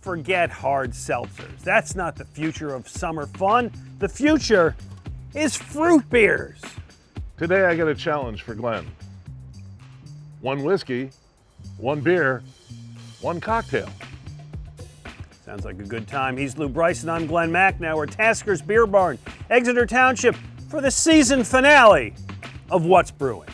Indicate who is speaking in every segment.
Speaker 1: forget hard seltzers. That's not the future of summer fun. The future is fruit beers.
Speaker 2: Today I got a challenge for Glenn. 1 whiskey, 1 beer, 1 cocktail.
Speaker 1: Sounds like a good time. He's Lou Bryson. I'm Glen Macnow. We're Tasker's Beer Barn, Exeter Township, for the season finale of What's Brewing.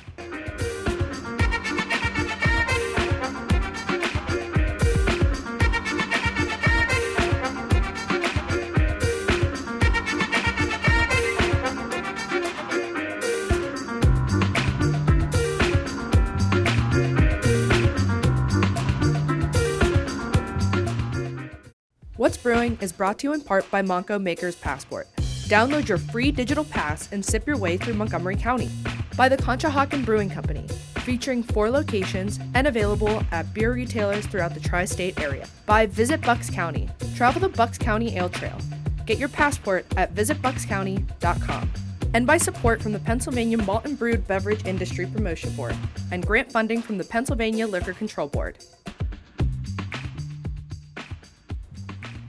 Speaker 3: What's Brewing is brought to you in part by Monco Maker's Passport. Download your free digital pass and sip your way through Montgomery County. By the Conshohocken Brewing Company, featuring 4 locations and available at beer retailers throughout the tri-state area. By Visit Bucks County. Travel the Bucks County Ale Trail. Get your passport at visitbuckscounty.com. And by support from the Pennsylvania Malt and Brewed Beverage Industry Promotion Board and grant funding from the Pennsylvania Liquor Control Board.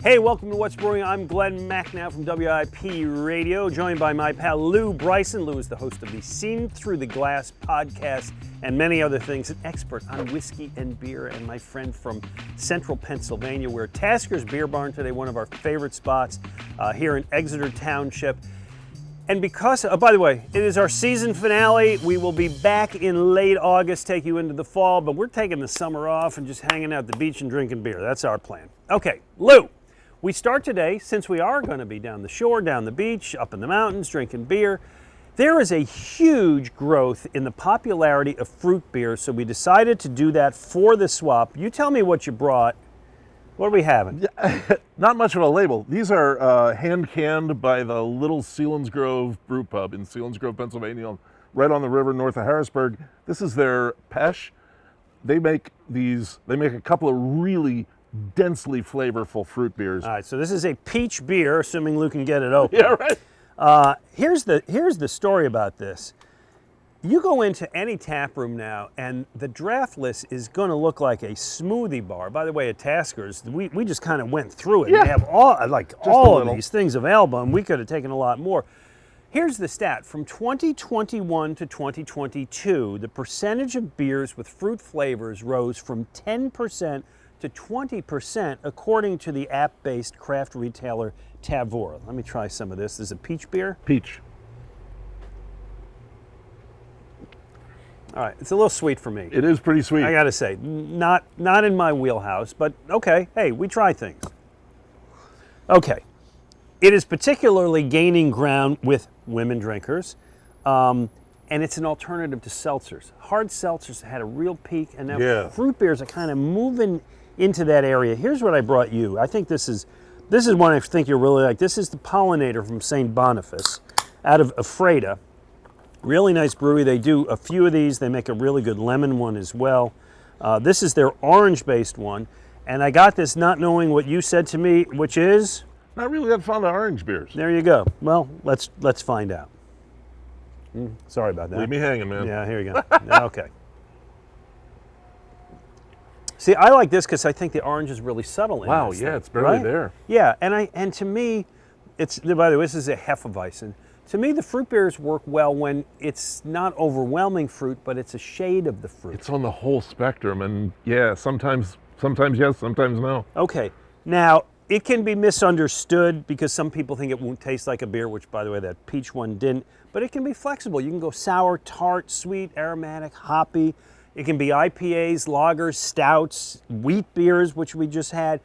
Speaker 1: Hey, welcome to What's Brewing. I'm Glen Macnow from WIP Radio, joined by my pal Lou Bryson. Lou is the host of the Seen Through the Glass podcast and many other things, an expert on whiskey and beer, and my friend from central Pennsylvania. We're at Tasker's Beer Barn today, one of our favorite spots here in Exeter Township. And because, by the way, it is our season finale. We will be back in late August, take you into the fall, but we're taking the summer off and just hanging out at the beach and drinking beer. That's our plan. Okay, Lou. We start today, since we are going to be down the shore, down the beach, up in the mountains, drinking beer. There is a huge growth in the popularity of fruit beer, so we decided to do that for the swap. You tell me what you brought. What are we having?
Speaker 2: Not much of a label. These are hand-canned by the Little Selinsgrove Brew Pub in Selinsgrove, Pennsylvania, right on the river north of Harrisburg. This is their Pesh. They make a couple of really densely flavorful fruit beers.
Speaker 1: All right, so this is a peach beer, assuming Lou can get it open.
Speaker 2: Yeah, right.
Speaker 1: Here's the story about this. You go into any tap room now, and the draft list is going to look like a smoothie bar. By the way, at Tasker's, we just kind of went through it.
Speaker 2: Yeah.
Speaker 1: They have all of these things available, and we could have taken a lot more. Here's the stat. From 2021 to 2022, the percentage of beers with fruit flavors rose from 10% to 20%, according to the app-based craft retailer Tavour. Let me try some of this. This is a peach beer.
Speaker 2: Peach.
Speaker 1: All right, it's a little sweet for me.
Speaker 2: It is pretty sweet.
Speaker 1: I gotta say, not in my wheelhouse, but okay, hey, we try things. Okay, it is particularly gaining ground with women drinkers, and it's an alternative to seltzers. Hard seltzers had a real peak, and now fruit beers are kind of moving into that area. Here's what I brought you. I think this is one I think you'll really like. This is the Pollinator from St. Boniface out of Ephrata. Really nice brewery. They do a few of these. They make a really good lemon one as well. This is their orange-based one. And I got this not knowing what you said to me, which is?
Speaker 2: Not really that fond of orange beers.
Speaker 1: There you go. Well, let's find out. Sorry about that.
Speaker 2: Leave me hanging, man.
Speaker 1: Yeah, here you go. Okay. See, I like this because I think the orange is really subtle in
Speaker 2: Wow,
Speaker 1: this
Speaker 2: yeah,
Speaker 1: thing,
Speaker 2: it's barely
Speaker 1: right?
Speaker 2: there.
Speaker 1: Yeah, and to me, by the way, this is a Hefeweizen. To me, the fruit beers work well when it's not overwhelming fruit, but it's a shade of the fruit.
Speaker 2: It's on the whole spectrum, and yeah, sometimes yes, sometimes no.
Speaker 1: Okay, now it can be misunderstood because some people think it won't taste like a beer, which, by the way, that peach one didn't. But it can be flexible. You can go sour, tart, sweet, aromatic, hoppy. It can be IPAs, lagers, stouts, wheat beers, which we just had.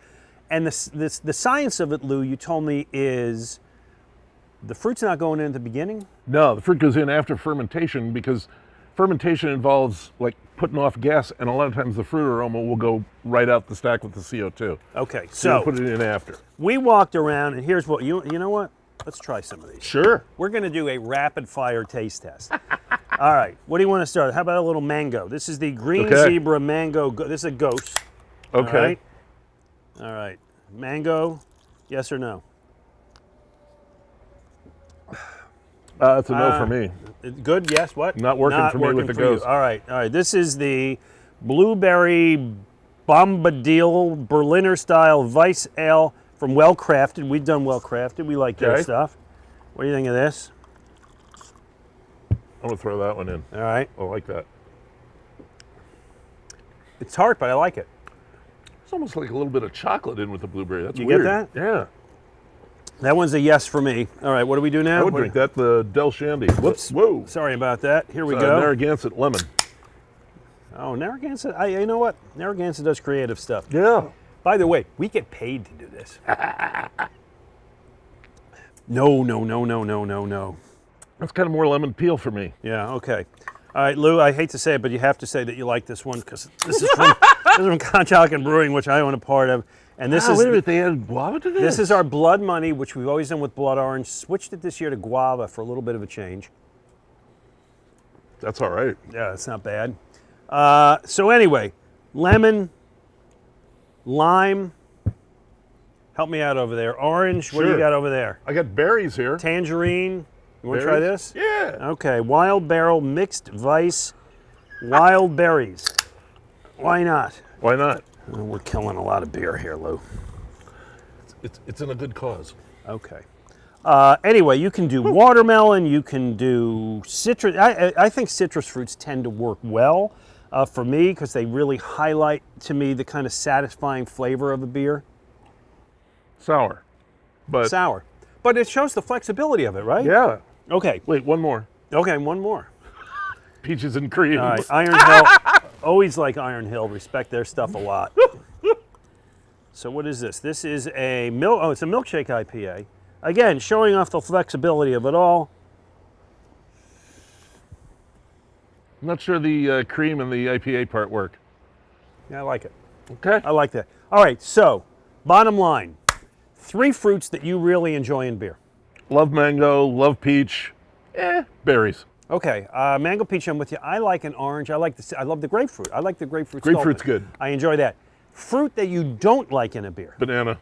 Speaker 1: And the science of it, Lou, you told me, is the fruit's not going in at the beginning?
Speaker 2: No, the fruit goes in after fermentation because fermentation involves like putting off gas, and a lot of times the fruit aroma will go right out the stack with the CO2.
Speaker 1: Okay,
Speaker 2: so you put it in after.
Speaker 1: We walked around, and here's what, you know what? Let's try some of these.
Speaker 2: Sure.
Speaker 1: We're going to do a rapid fire taste test. All right, what do you want to start? How about a little mango? This is the Green Zebra Mango. This is a ghost.
Speaker 2: Okay.
Speaker 1: All right. Mango, yes or no?
Speaker 2: That's a no for me.
Speaker 1: Good, yes, what?
Speaker 2: Not working for me with the ghost.
Speaker 1: All right. This is the blueberry Bombadil Berliner style Weiss Ale from Well Crafted. We've done Well Crafted. We like their stuff. What do you think of this?
Speaker 2: I'm gonna throw that one in.
Speaker 1: All right.
Speaker 2: I like that.
Speaker 1: It's tart, but I like it.
Speaker 2: It's almost like a little bit of chocolate in with the blueberry. That's
Speaker 1: You
Speaker 2: weird.
Speaker 1: get that?
Speaker 2: Yeah.
Speaker 1: That one's a yes for me. All right, what do we do now?
Speaker 2: I would drink that, the Del Shandy.
Speaker 1: Whoops.
Speaker 2: Whoa.
Speaker 1: Sorry about that. Here we
Speaker 2: It's,
Speaker 1: go.
Speaker 2: Narragansett lemon.
Speaker 1: Oh, Narragansett. You know what? Narragansett does creative stuff.
Speaker 2: Yeah.
Speaker 1: By the way, we get paid to do this. No.
Speaker 2: That's kind of more lemon peel for me.
Speaker 1: Yeah, okay. All right, Lou, I hate to say it, but you have to say that you like this one because this is from Conshohocken Brewing, which I own a part of. And this is
Speaker 2: wait a minute, they added guava to this?
Speaker 1: This is our Blood Money, which we've always done with blood orange. Switched it this year to guava for a little bit of a change.
Speaker 2: That's all right.
Speaker 1: Yeah, it's not bad. So anyway, lemon, lime. Help me out over there. Orange, what do you
Speaker 2: Sure.
Speaker 1: got over there?
Speaker 2: I got berries here.
Speaker 1: Tangerine. You want to try
Speaker 2: Berries?
Speaker 1: this?
Speaker 2: Yeah.
Speaker 1: Okay, Wild Barrel Mixed Weiss Wild Berries. Why not?
Speaker 2: Why not?
Speaker 1: We're killing a lot of beer here, Lou.
Speaker 2: It's in a good cause.
Speaker 1: Okay. Anyway, you can do watermelon, you can do citrus. I think citrus fruits tend to work well for me because they really highlight to me the kind of satisfying flavor of a beer.
Speaker 2: Sour. But
Speaker 1: Sour. But it shows the flexibility of it, right?
Speaker 2: yeah.
Speaker 1: Okay.
Speaker 2: Wait, one more.
Speaker 1: Okay, one more.
Speaker 2: Peaches and cream.
Speaker 1: All right, Iron Hill. Always like Iron Hill. Respect their stuff a lot. So what is this? This is a it's a milkshake IPA. Again, showing off the flexibility of it all.
Speaker 2: I'm not sure the cream and the IPA part work.
Speaker 1: Yeah, I like it.
Speaker 2: Okay.
Speaker 1: I like that. All right, so bottom line, 3 fruits that you really enjoy in beer.
Speaker 2: Love mango, love peach, berries.
Speaker 1: Okay, mango peach, I'm with you. I like an orange. I love the grapefruit. I like the grapefruit.
Speaker 2: Grapefruit's
Speaker 1: Stolpen.
Speaker 2: good.
Speaker 1: I enjoy that. Fruit that you don't like in a beer.
Speaker 2: Banana.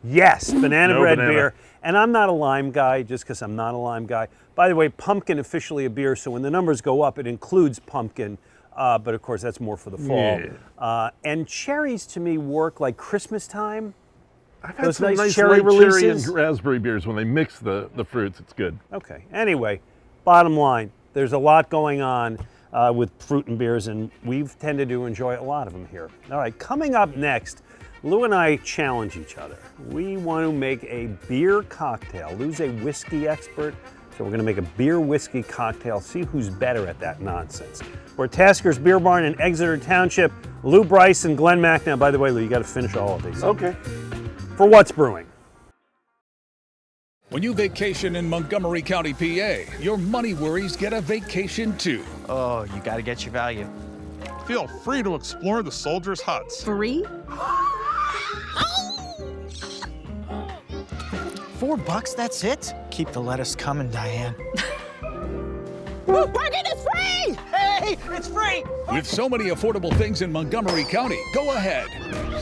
Speaker 1: Yes, banana
Speaker 2: No
Speaker 1: bread
Speaker 2: banana.
Speaker 1: beer. And I'm not a lime guy just because I'm not a lime guy. By the way, pumpkin officially a beer, so when the numbers go up, it includes pumpkin. But of course, that's more for the fall.
Speaker 2: Yeah.
Speaker 1: And cherries to me work like Christmas time.
Speaker 2: I've had
Speaker 1: Those
Speaker 2: some
Speaker 1: nice
Speaker 2: nice
Speaker 1: cherry
Speaker 2: light cherry
Speaker 1: releases.
Speaker 2: and raspberry beers when they mix the fruits. It's good.
Speaker 1: Okay. Anyway, bottom line, there's a lot going on with fruit and beers, and we've tended to enjoy a lot of them here. All right, coming up next, Lou and I challenge each other. We want to make a beer cocktail. Lou's a whiskey expert, so we're going to make a beer whiskey cocktail, see who's better at that nonsense. We're at Tasker's Beer Barn in Exeter Township. Lou Bryce and Glen Macnow. By the way, Lou, you got to finish all of these.
Speaker 2: Okay.
Speaker 1: For What's Brewing.
Speaker 4: When you vacation in Montgomery County, PA, your money worries get a vacation too.
Speaker 5: Oh, you gotta get your value.
Speaker 6: Feel free to explore the soldiers' huts.
Speaker 7: Free?
Speaker 5: $4, that's it? Keep the lettuce coming, Diane.
Speaker 7: Parking is free!
Speaker 5: Hey, it's free!
Speaker 4: With so many affordable things in Montgomery County, go ahead.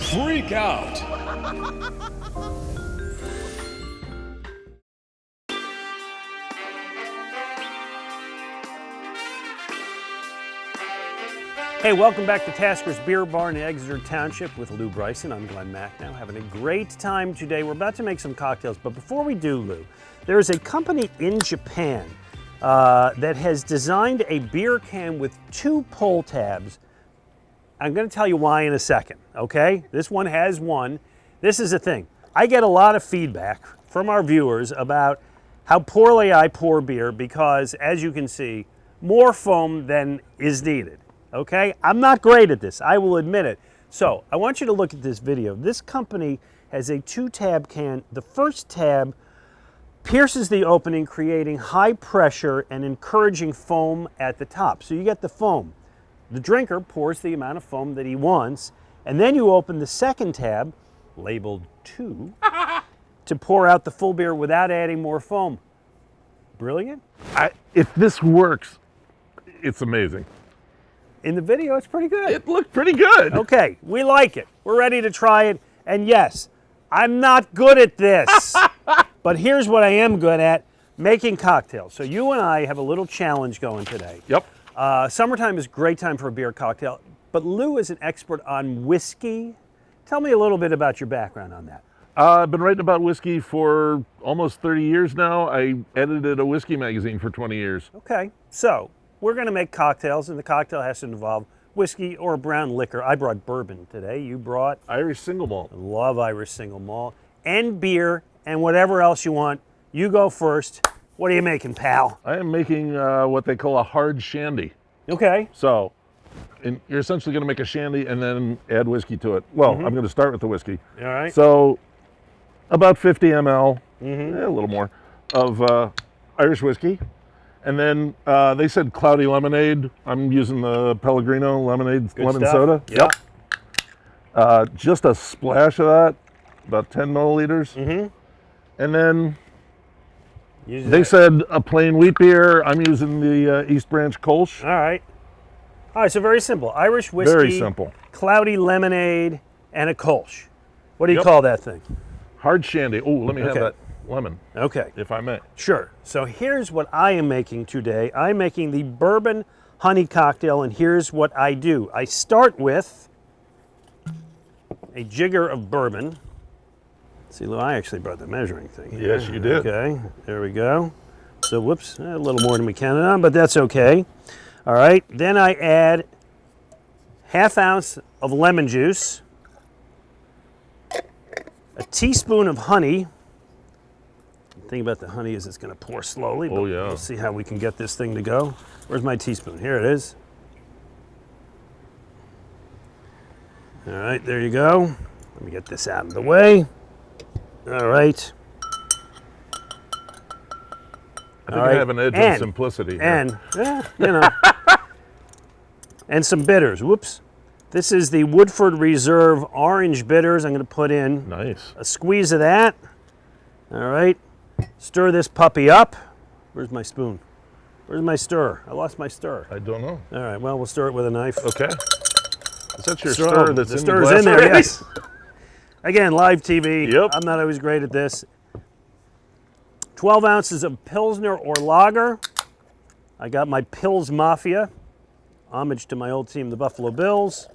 Speaker 4: Freak out.
Speaker 1: Hey, welcome back to Tasker's Beer Barn in Exeter Township with Lou Bryson. I'm Glen Macnow, having a great time today. We're about to make some cocktails, but before we do, Lou, there is a company in Japan that has designed a beer can with 2 pull tabs. I'm going to tell you why in a second, okay? This one has one. This is the thing. I get a lot of feedback from our viewers about how poorly I pour beer because, as you can see, more foam than is needed. Okay, I'm not great at this, I will admit it. So I want you to look at this video. This company has a 2-tab can. The first tab pierces the opening, creating high pressure and encouraging foam at the top. So you get the foam. The drinker pours the amount of foam that he wants, and then you open the second tab, labeled 2, to pour out the full beer without adding more foam. Brilliant.
Speaker 2: If this works, it's amazing.
Speaker 1: In the video, it's pretty good.
Speaker 2: It looked pretty good.
Speaker 1: Okay, we like it. We're ready to try it. And yes, I'm not good at this. But here's what I am good at, making cocktails. So you and I have a little challenge going today.
Speaker 2: Yep.
Speaker 1: Summertime is a great time for a beer cocktail. but Lou is an expert on whiskey. Tell me a little bit about your background on that.
Speaker 2: I've been writing about whiskey for almost 30 years now. I edited a whiskey magazine for 20 years.
Speaker 1: Okay, so we're going to make cocktails, and the cocktail has to involve whiskey or brown liquor. I brought bourbon today. You brought?
Speaker 2: Irish single malt.
Speaker 1: I love Irish single malt. And beer, and whatever else you want. You go first. What are you making, pal?
Speaker 2: I am making what they call a hard shandy.
Speaker 1: Okay.
Speaker 2: So you're essentially going to make a shandy and then add whiskey to it. Well, I'm going to start with the whiskey.
Speaker 1: All right.
Speaker 2: So about 50 ml, a little more, of Irish whiskey. And then they said cloudy lemonade. I'm using the Pellegrino lemonade,
Speaker 1: Good
Speaker 2: lemon
Speaker 1: stuff.
Speaker 2: soda.
Speaker 1: Yep.
Speaker 2: Just a splash of that, about 10 milliliters. And then they said a plain wheat beer. I'm using the East Branch Kolsch.
Speaker 1: All right. All right, so very simple. Irish whiskey.
Speaker 2: Very simple.
Speaker 1: Cloudy lemonade, and a Kolsch. What do you call that thing?
Speaker 2: Hard shandy. Oh, let me have that lemon,
Speaker 1: Okay.
Speaker 2: if I may.
Speaker 1: Sure. So here's what I am making today. I'm making the bourbon honey cocktail, and here's what I do. I start with a jigger of bourbon. See, Lou, I actually brought the measuring thing here.
Speaker 2: Yes, you did.
Speaker 1: Okay, there we go. So, whoops, a little more than we counted on, but that's okay. All right, then I add ½ ounce of lemon juice, a teaspoon of honey. The thing about the honey is it's going to pour slowly.
Speaker 2: Oh,
Speaker 1: but
Speaker 2: yeah.
Speaker 1: We'll see how we can get this thing to go. Where's my teaspoon? Here it is. All right, there you go. Let me get this out of the way. All right.
Speaker 2: I think I have an edge of simplicity here.
Speaker 1: And, you know, and some bitters. Whoops. This is the Woodford Reserve Orange Bitters. I'm going to put in
Speaker 2: Nice.
Speaker 1: a squeeze of that. All right. Stir this puppy up. Where's my spoon? Where's my stir? I lost my stir.
Speaker 2: I don't know.
Speaker 1: All right, well, we'll stir it with a knife.
Speaker 2: Okay. Is that your
Speaker 1: Stir-
Speaker 2: stir that's
Speaker 1: the
Speaker 2: in
Speaker 1: stir's
Speaker 2: the glass
Speaker 1: in there,
Speaker 2: already?
Speaker 1: yes. Again, live TV.
Speaker 2: Yep.
Speaker 1: I'm not always great at this. 12 ounces of Pilsner or lager. I got my Pils Mafia. Homage to my old team, the Buffalo Bills.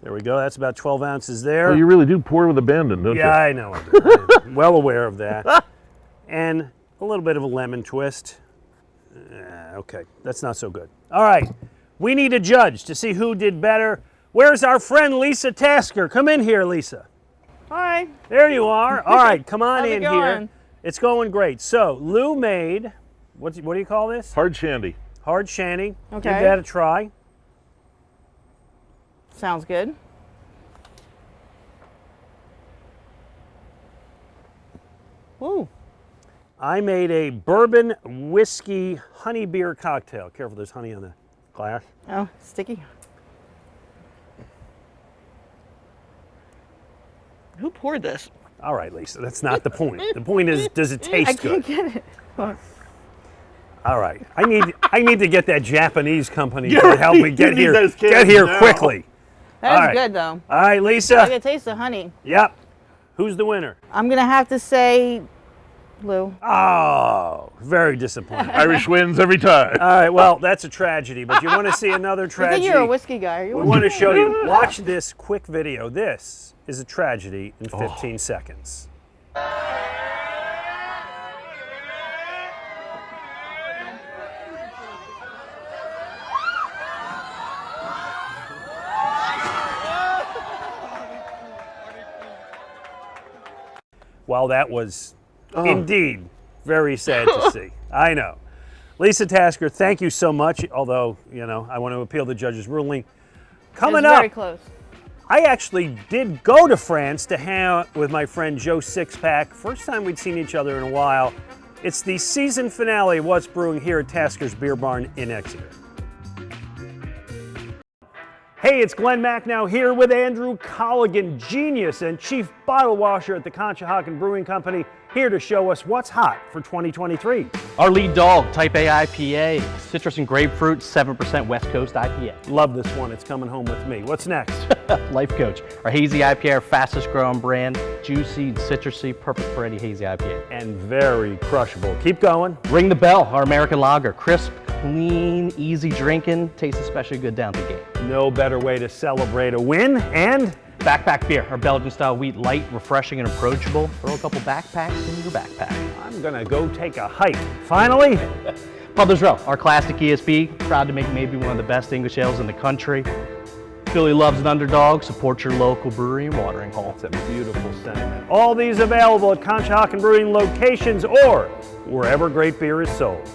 Speaker 1: There we go. That's about 12 ounces there.
Speaker 2: Well, you really do pour with abandon, don't you?
Speaker 1: Yeah, I know. I do. I'm well aware of that. And a little bit of a lemon twist. Okay, that's not so good. All right, we need a judge to see who did better. Where's our friend Lisa Tasker? Come in here, Lisa.
Speaker 7: Hi.
Speaker 1: There you are. All right, come on
Speaker 7: How's it
Speaker 1: in here.
Speaker 7: going?
Speaker 1: It's going great. So Lou made, what do you call this?
Speaker 2: Hard shandy.
Speaker 1: Hard shandy.
Speaker 7: Okay.
Speaker 1: Give that a try.
Speaker 7: Sounds good. Ooh.
Speaker 1: I made a bourbon whiskey honey beer cocktail. Careful, there's honey on the glass.
Speaker 7: Oh, sticky. Who poured this?
Speaker 1: All right, Lisa, that's not the point. The point is, does it taste
Speaker 7: I can't
Speaker 1: good?
Speaker 7: get it. Hold on.
Speaker 1: All right, I need to get that Japanese company to help me get
Speaker 2: You need
Speaker 1: here.
Speaker 2: those cans
Speaker 1: Get here
Speaker 2: now.
Speaker 1: quickly.
Speaker 7: That
Speaker 1: All
Speaker 7: is
Speaker 1: right.
Speaker 7: good though.
Speaker 1: All right,
Speaker 7: I
Speaker 1: Lisa.
Speaker 7: can taste the honey.
Speaker 1: Yep. Who's the winner?
Speaker 7: I'm gonna have to say Lou.
Speaker 1: Oh, very disappointing.
Speaker 2: Irish wins every time.
Speaker 1: All right, well, that's a tragedy, but you want to see another
Speaker 7: I
Speaker 1: tragedy?
Speaker 7: think you're a whiskey guy. Are you?
Speaker 1: We
Speaker 7: a
Speaker 1: want to
Speaker 7: whiskey
Speaker 1: show you. Watch this quick video. This is a tragedy in
Speaker 2: Oh.
Speaker 1: 15 seconds. Well, that was indeed very sad to see. I know. Lisa Tasker, thank you so much. Although, you know, I want to appeal the judge's ruling.
Speaker 7: It
Speaker 1: Coming
Speaker 7: was very
Speaker 1: up,
Speaker 7: close.
Speaker 1: I actually did go to France to hang out with my friend Joe Sixpack. First time we'd seen each other in a while. It's the season finale of What's Brewing here at Tasker's Beer Barn in Exeter. Hey, it's Glen Macnow here with Andrew Colligan, genius and chief bottle washer at the Conshohocken Brewing Company, here to show us what's hot for 2023.
Speaker 8: Our lead dog, Type A IPA, citrus and grapefruit, 7% West Coast IPA.
Speaker 1: Love this one. It's coming home with me. What's next?
Speaker 8: Life Coach, our hazy IPA, our fastest growing brand, juicy and citrusy, perfect for any hazy IPA.
Speaker 1: And very crushable. Keep going.
Speaker 8: Ring the Bell, our American lager, crisp, clean, easy drinking, tastes especially good down at the game.
Speaker 1: No better way to celebrate a win. And
Speaker 8: Backpack beer, our Belgian-style wheat, light, refreshing, and approachable. Throw a couple backpacks in your backpack.
Speaker 1: I'm gonna go take a hike. Finally,
Speaker 8: Publer's Row, our classic ESB, proud to make maybe one of the best English ales in the country. Philly loves an underdog. Support your local brewery and watering hole.
Speaker 1: it's a beautiful sentiment. All these available at Conshohocken Brewing locations or wherever great beer is sold.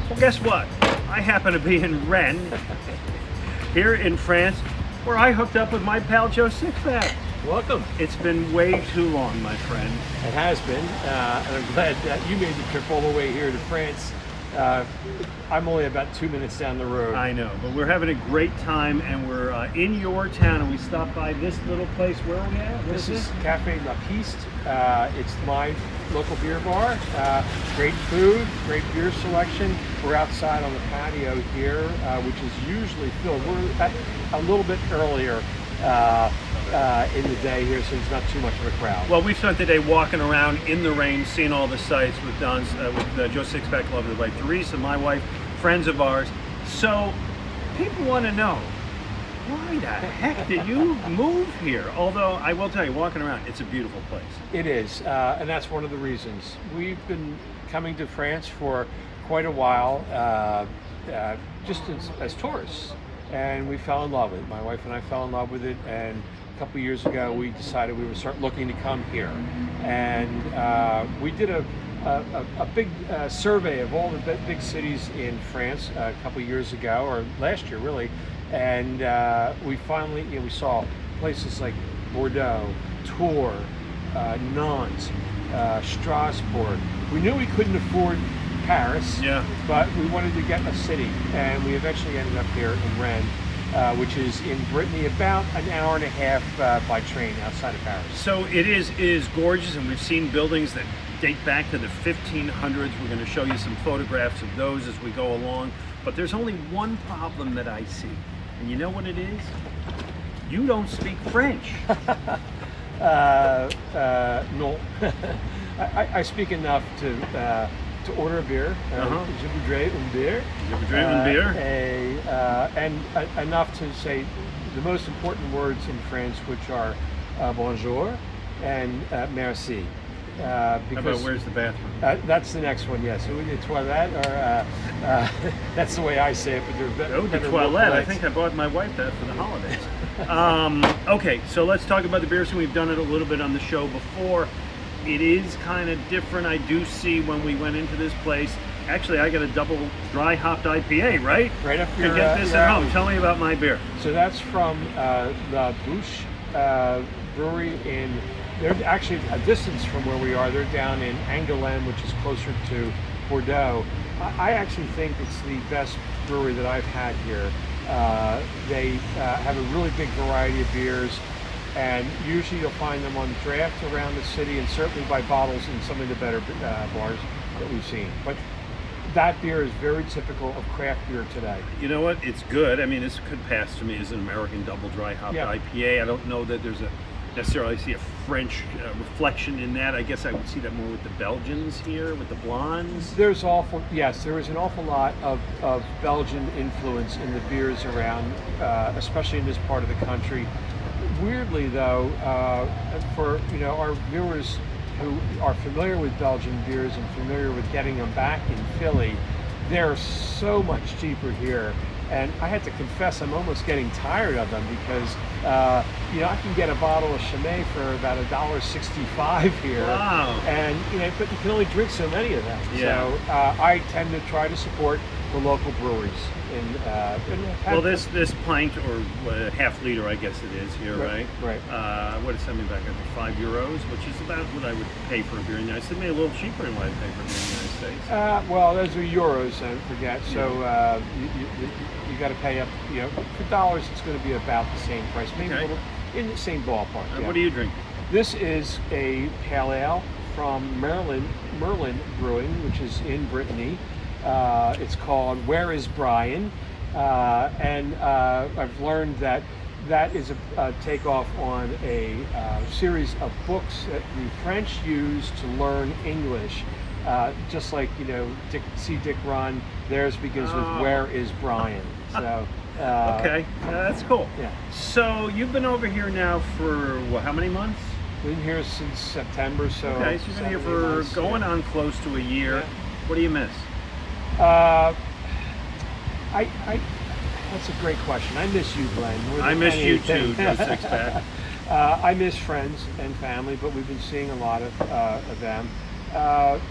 Speaker 1: Well, guess what? I happen to be in Rennes, here in France, where I hooked up with my pal Joe Sixpack.
Speaker 9: Welcome.
Speaker 1: It's been way too long, my friend.
Speaker 9: It has been, and I'm glad that you made the trip all the way here to France. I'm only about 2 minutes down the road.
Speaker 1: I know, but we're having a great time, and we're in your town, and we stopped by this little place. Where are we at? What
Speaker 9: This
Speaker 1: is
Speaker 9: is Cafe La Piste. It's my local beer bar. Great food, great beer selection. We're outside on the patio here, which is usually filled. We're a little bit earlier in the day here, so there's not too much of a crowd.
Speaker 1: Well, we spent the day walking around in the rain, seeing all the sights with Joe Sixpack, lovely wife Teresa, my wife, friends of ours. So people want to know, why the heck did you move here? Although I will tell you, walking around, it's a beautiful place.
Speaker 9: It is, and that's one of the reasons. We've been coming to France for quite a while, just as tourists, and we fell in love with it. My wife and I fell in love with it, and a couple of years ago we decided we would start looking to come here. And we did a big survey of all the big cities in France a couple of years ago, or last year really, and we finally, we saw places like Bordeaux, Tours, Nantes, Strasbourg. We knew we couldn't afford Paris, but we wanted to get a city, and we eventually ended up here in Rennes, which is in Brittany, about an hour and a half by train outside of Paris.
Speaker 1: So it is gorgeous, and we've seen buildings that date back to the 1500s. We're going to show you some photographs of those as we go along. But there's only one problem that I see, and you know what it is? You don't speak French.
Speaker 9: No. I speak enough to order a beer. Je voudrais une bière.
Speaker 1: Je voudrais une bière.
Speaker 9: And enough to say the most important words in French, which are bonjour and merci.
Speaker 1: How about where's the bathroom?
Speaker 9: That's the next one, yes. So we did toilette, or that's the way I say it. But
Speaker 1: the toilette. I think I bought my wife that for the holidays. Okay, so let's talk about the beers. We've done it a little bit on the show before. It is kind of different. I do see when we went into this place. Actually, I got a double dry hopped IPA, right?
Speaker 9: Right up
Speaker 1: here. To get this at home. Tell me about my beer.
Speaker 9: So that's from La Bouche Brewery in. They're actually a distance from where we are. They're down in Angoulême, which is closer to Bordeaux. I actually think it's the best brewery that I've had here. They have a really big variety of beers, and usually you'll find them on draft around the city, and certainly by bottles in some of the better bars that we've seen. But that beer is very typical of craft beer today.
Speaker 1: You know what? It's good. I mean, this could pass to me as an American double dry hopped IPA. I don't know that there's necessarily see a French reflection in that. I guess I would see that more with the Belgians here, with the blondes.
Speaker 9: There is an awful lot of Belgian influence in the beers around, especially in this part of the country. Weirdly though, for our viewers who are familiar with Belgian beers and familiar with getting them back in Philly, they're so much cheaper here. And I had to confess, I'm almost getting tired of them because, I can get a bottle of Chimay for about $1.65 here.
Speaker 1: Wow.
Speaker 9: And, but you can only drink so many of them.
Speaker 1: Yeah.
Speaker 9: So I tend to try to support the local breweries.
Speaker 1: Well, this pint, or half liter, I guess it is here, right?
Speaker 9: Right.
Speaker 1: What is sending back at €5, which is about what I would pay for a beer in the United States. Maybe a little cheaper than what I pay for a beer in the United States.
Speaker 9: Well, those are euros, don't forget. So you got to pay up. For dollars, it's going to be about the same price, maybe a little in the same ballpark.
Speaker 1: What are you drinking?
Speaker 9: This is a pale ale from Merlin Brewing, which is in Brittany. It's called Where is Brian? And I've learned that that is a takeoff on a series of books that the French use to learn English. Just like, Dick Run, theirs begins with "Where is Brian?" So.
Speaker 1: Okay, that's cool.
Speaker 9: Yeah.
Speaker 1: So you've been over here now for how many months?
Speaker 9: Been here since September, so.
Speaker 1: Okay, so you've been here
Speaker 9: 7
Speaker 1: for
Speaker 9: months,
Speaker 1: going on close to a year.
Speaker 9: Yeah.
Speaker 1: What do you miss?
Speaker 9: That's a great question. I miss you, Glenn.
Speaker 1: I miss you too, Joe Sixpack.
Speaker 9: I miss friends and family, but we've been seeing a lot of them.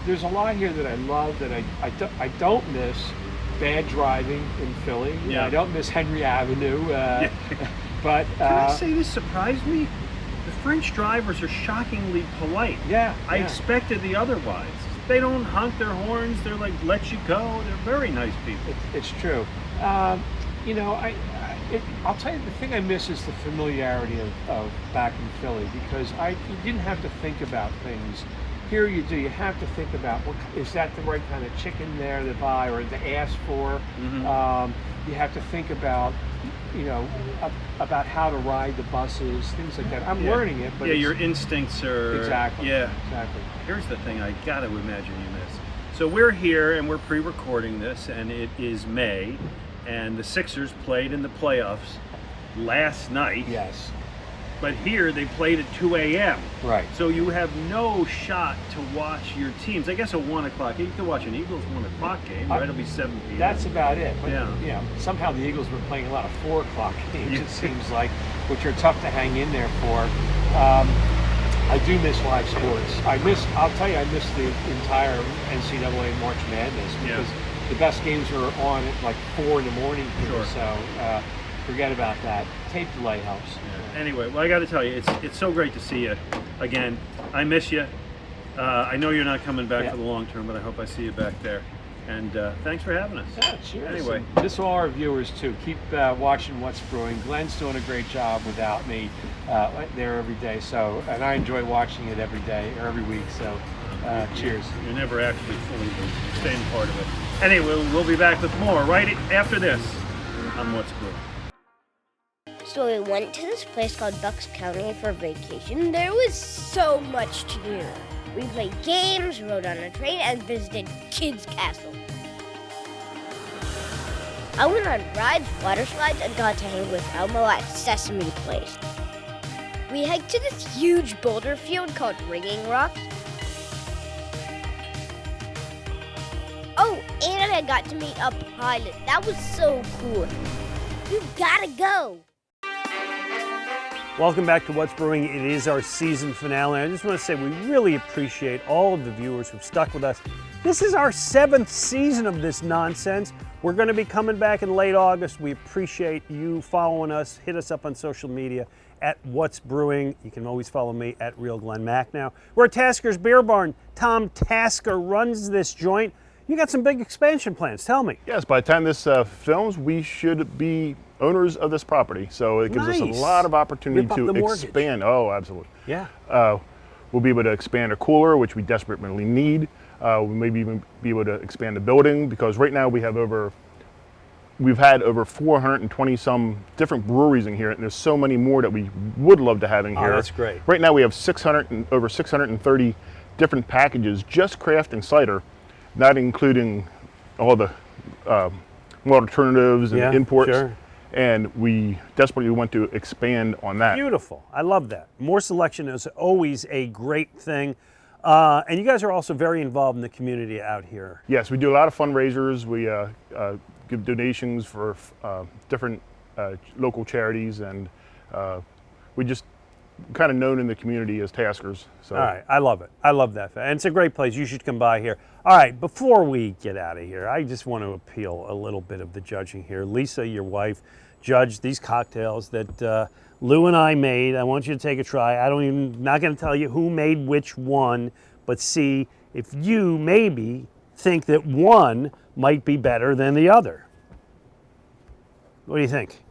Speaker 9: There's a lot here that I love that I don't miss. Bad driving in Philly.
Speaker 1: Yeah.
Speaker 9: I don't miss Henry Avenue. But
Speaker 1: can I say this surprised me? The French drivers are shockingly polite.
Speaker 9: Yeah.
Speaker 1: I expected the otherwise. They don't honk their horns. They're like, let you go. They're very nice people.
Speaker 9: It's true. I'll tell you, the thing I miss is the familiarity of back in Philly, because you didn't have to think about things. Here you do. You have to think about, is that the right kind of chicken there to buy or to ask for?
Speaker 1: Mm-hmm.
Speaker 9: You have to think about, about how to ride the buses, things like that. I'm learning it, but
Speaker 1: your instincts are
Speaker 9: exactly.
Speaker 1: Here's the thing I got to imagine you miss. So we're here and we're pre-recording this, and it is May, and the Sixers played in the playoffs last night.
Speaker 9: Yes.
Speaker 1: But here they played at 2 a.m.
Speaker 9: Right.
Speaker 1: So you have no shot to watch your teams. I guess at 1 o'clock. You can watch an Eagles 1 o'clock game, right? It'll be 7 p.m.
Speaker 9: That's about it. But,
Speaker 1: yeah.
Speaker 9: Somehow the Eagles were playing a lot of 4 o'clock games, it seems like, which are tough to hang in there for. I do miss live sports. I'll tell you, I miss the entire NCAA March Madness, because the best games are on at like 4 in the morning here.
Speaker 1: Sure.
Speaker 9: So forget about that. Tape delay helps.
Speaker 1: Yeah. Anyway, well, I got to tell you, it's so great to see you again. I miss you. I know you're not coming back for the long term, but I hope I see you back there. And thanks for having us.
Speaker 9: Yeah, cheers.
Speaker 1: Anyway.
Speaker 9: And this will all our viewers too. Keep watching What's Brewing. Glenn's doing a great job without me there every day. So, and I enjoy watching it every day or every week. So, cheers.
Speaker 1: You're never actually fully staying part of it. Anyway, we'll be back with more right after this on What's Brewing.
Speaker 10: So we went to this place called Bucks County for vacation. There was so much to do. We played games, rode on a train, and visited Kids Castle. I went on rides, water slides, and got to hang with Elmo at Sesame Place. We hiked to this huge boulder field called Ringing Rocks. Oh, and I got to meet a pilot. That was so cool. You gotta go.
Speaker 1: Welcome back to What's Brewing. It is our season finale. I just want to say we really appreciate all of the viewers who've stuck with us. This is our 7th season of this nonsense. We're going to be coming back in late August. We appreciate you following us. Hit us up on social media at What's Brewing. You can always follow me at Real Glen Macnow. We're at Tasker's Beer Barn. Tom Tasker runs this joint. You got some big expansion plans. Tell me.
Speaker 11: Yes, by the time this films, we should be owners of this property. So it gives us a lot of opportunity to expand. Oh, absolutely.
Speaker 1: Yeah.
Speaker 11: We'll be able to expand a cooler, which we desperately need. We maybe even be able to expand the building, because right now we've had over 420 some different breweries in here, and there's so many more that we would love to have in here.
Speaker 1: Oh, that's great.
Speaker 11: Right now we have over 630 different packages, just craft and cider, not including all the alternatives and imports.
Speaker 1: Sure.
Speaker 11: And we desperately want to expand on that.
Speaker 1: Beautiful. I love that. More selection is always a great thing. And you guys are also very involved in the community out here.
Speaker 11: Yes, we do a lot of fundraisers. We give donations for different local charities, and we just kind of known in the community as Taskers. So.
Speaker 1: All right, I love it. I love that. And it's a great place. You should come by here. All right, before we get out of here, I just want to appeal a little bit of the judging here. Lisa, your wife, judged these cocktails that Lou and I made. I want you to take a try. Not going to tell you who made which one, but see if you maybe think that one might be better than the other. What do you think?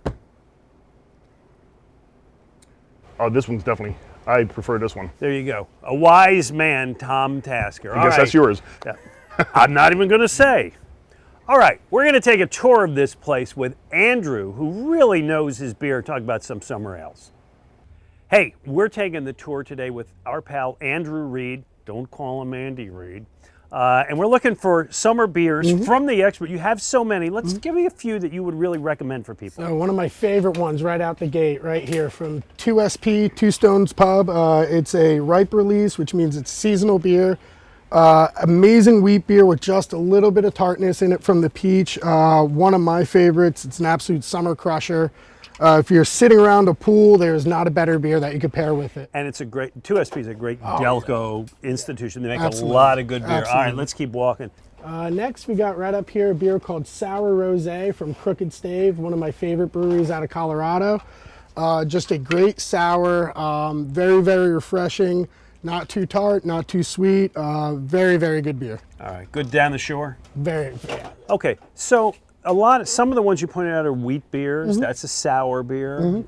Speaker 11: Oh, this one's definitely, I prefer this one.
Speaker 1: There you go. A wise man, Tom Tasker.
Speaker 11: I guess that's yours.
Speaker 1: Yeah. I'm not even going to say. All right, we're going to take a tour of this place with Andrew, who really knows his beer, talk about some summer ales. Hey, we're taking the tour today with our pal Andrew Reed. Don't call him Andy Reed. And we're looking for summer beers from the expert. You have so many. Let's give me a few that you would really recommend for people.
Speaker 12: So one of my favorite ones right out the gate right here from 2SP, Two Stones Pub. It's a ripe release, which means it's seasonal beer. Amazing wheat beer with just a little bit of tartness in it from the peach. One of my favorites. It's an absolute summer crusher. If you're sitting around a pool, there's not a better beer that you could pair with it.
Speaker 1: And it's a great, 2SP is a great Delco institution. They make a lot of good beer.
Speaker 12: Absolutely.
Speaker 1: All right, let's keep walking.
Speaker 12: Next, we got right up here a beer called Sour Rosé from Crooked Stave, one of my favorite breweries out of Colorado. Just a great sour, very, very refreshing. Not too tart, not too sweet. Very, very good beer.
Speaker 1: All right, good down the shore?
Speaker 12: Very, yeah.
Speaker 1: Okay, so some of the ones you pointed out are wheat beers. That's a sour beer.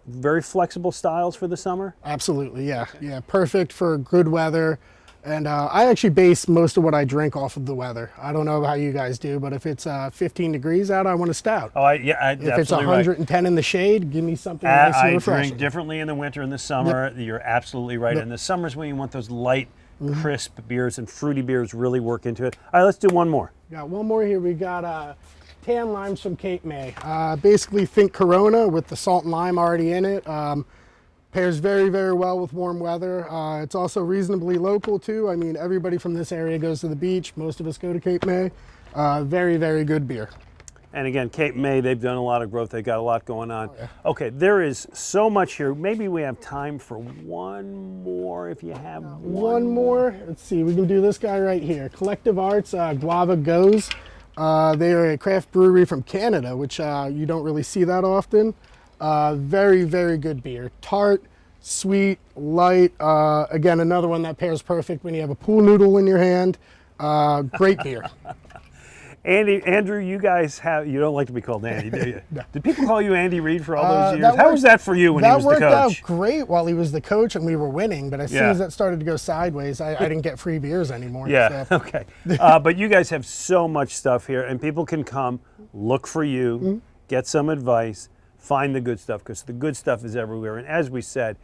Speaker 1: Very flexible styles for the summer?
Speaker 12: Absolutely, yeah. Yeah, perfect for good weather. And I actually base most of what I drink off of the weather. I don't know how you guys do, but if it's 15 degrees out, I want a stout.
Speaker 1: Oh, if
Speaker 12: it's 110 in the shade, give me something nice and refreshing.
Speaker 1: I drink differently in the winter and the summer. Yep. You're absolutely right. In the summers when you want those light, crisp beers, and fruity beers really work into it. All right, let's do one more.
Speaker 12: Got one more here. We got tan limes from Cape May. Basically think Corona with the salt and lime already in it. Pairs very, very well with warm weather. It's also reasonably local too. I mean, everybody from this area goes to the beach. Most of us go to Cape May. Very, very good beer.
Speaker 1: And again, Cape May, they've done a lot of growth. They've got a lot going on.
Speaker 12: Oh, yeah.
Speaker 1: Okay, there is so much here. Maybe we have time for one more if you have
Speaker 12: one more. Let's see, we can do this guy right here. Collective Arts, Guava Goes. They are a craft brewery from Canada, which you don't really see that often. Very, very good beer. Tart, sweet, light. Again, another one that pairs perfect when you have a pool noodle in your hand. Great beer.
Speaker 1: Andrew, you guys you don't like to be called Andy, do you? No. Did people call you Andy Reed for all those years? How was that for you when he was the coach?
Speaker 12: That worked out great while he was the coach and we were winning, but as soon as that started to go sideways, I didn't get free beers anymore.
Speaker 1: Yeah, so. Okay. But you guys have so much stuff here, and people can come, look for you, get some advice, find the good stuff, because the good stuff is everywhere. And as we said,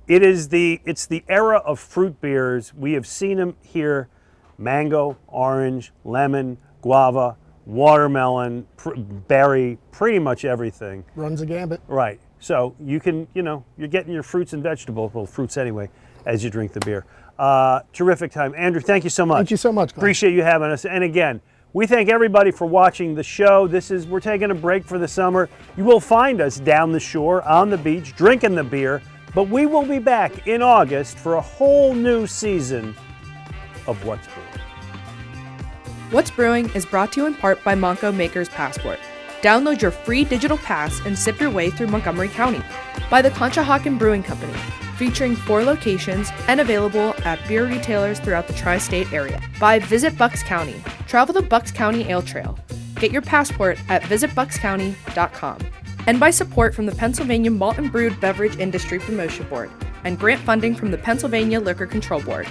Speaker 1: it's the era of fruit beers. We have seen them here: mango, orange, lemon, guava, watermelon, berry, pretty much everything.
Speaker 12: Runs a gambit.
Speaker 1: Right. So you can, you're getting your fruits and vegetables, well, fruits anyway, as you drink the beer. Terrific time. Andrew, thank you so much.
Speaker 12: Thank you so much, Glenn.
Speaker 1: Appreciate you having us. And again, we thank everybody for watching the show. We're taking a break for the summer. You will find us down the shore, on the beach, drinking the beer, but we will be back in August for a whole new season of What's Brewing.
Speaker 3: What's Brewing is brought to you in part by Monco Maker's Passport. Download your free digital pass and sip your way through Montgomery County. By the Conshohocken Brewing Company, featuring 4 locations and available at beer retailers throughout the tri-state area. By Visit Bucks County. Travel the Bucks County Ale Trail. Get your passport at visitbuckscounty.com. And by support from the Pennsylvania Malt and Brewed Beverage Industry Promotion Board and grant funding from the Pennsylvania Liquor Control Board.